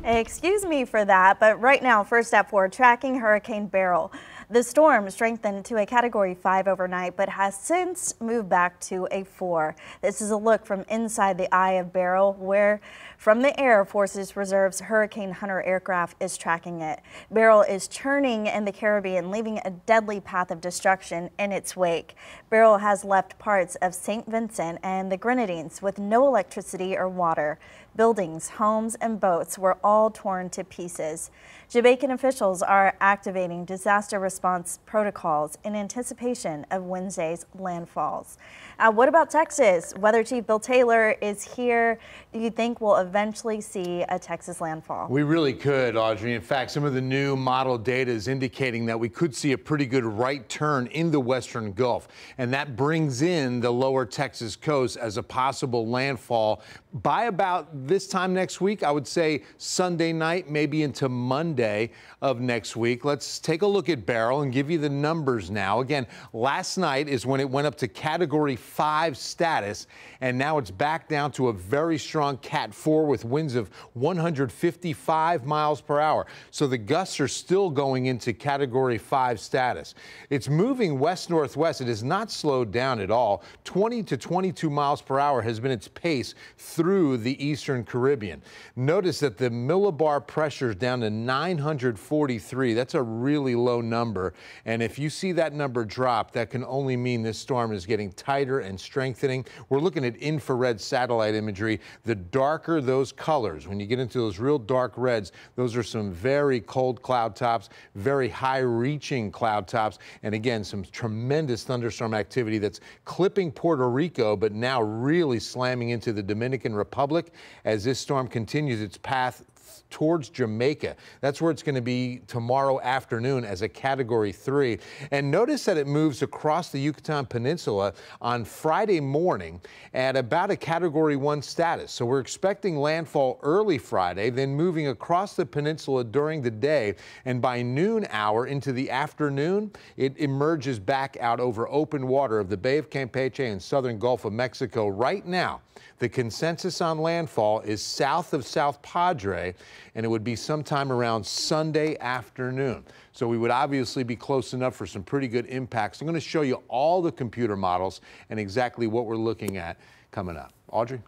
Excuse me for that, but right now, first at 4, tracking Hurricane Beryl. The storm strengthened to a Category 5 overnight, but has since moved back to a 4. This is a look from inside the eye of Beryl, where from the Air Forces Reserve's Hurricane Hunter aircraft is tracking it. Beryl is churning in the Caribbean, leaving a deadly path of destruction in its wake. Beryl has left parts of St. Vincent and the Grenadines with no electricity or water. Buildings, homes, and boats were all torn to pieces. Jamaican officials are activating disaster response protocols in anticipation of Wednesday's landfalls. What about Texas? Weather Chief Bill Taylor is here. Do you think we'll eventually see a Texas landfall? We really could, Audrey. In fact, some of the new model data is indicating that we could see a pretty good right turn in the western Gulf, and that brings in the lower Texas coast as a possible landfall by about this time next week. I would say Sunday night, maybe into Monday of next week. Let's take a look at Beryl and give you the numbers now. Again, last night is when it went up to Category 5 status, and now it's back down to a very strong Cat 4 with winds of 155 miles per hour. So the gusts are still going into Category 5 status. It's moving west-northwest. It has not slowed down at all. 20 to 22 miles per hour has been its pace through the eastern Caribbean. Notice that the millibar pressure is down to 943. That's a really low number. And if you see that number drop, that can only mean this storm is getting tighter and strengthening. We're looking at infrared satellite imagery. The darker those colors, when you get into those real dark reds, those are some very cold cloud tops, very high reaching cloud tops. And again, some tremendous thunderstorm activity that's clipping Puerto Rico, but now really slamming into the Dominican Republic as this storm continues its path towards Jamaica. That's where it's going to be tomorrow afternoon as a Category 3. And notice that it moves across the Yucatan Peninsula on Friday morning at about a Category 1 status. So we're expecting landfall early Friday, then moving across the peninsula during the day. And by noon hour into the afternoon, it emerges back out over open water of the Bay of Campeche and southern Gulf of Mexico. Right now, the consensus on landfall is south of South Padre, and it would be sometime around Sunday afternoon. So we would obviously be close enough for some pretty good impacts. I'm going to show you all the computer models and exactly what we're looking at coming up. Audrey?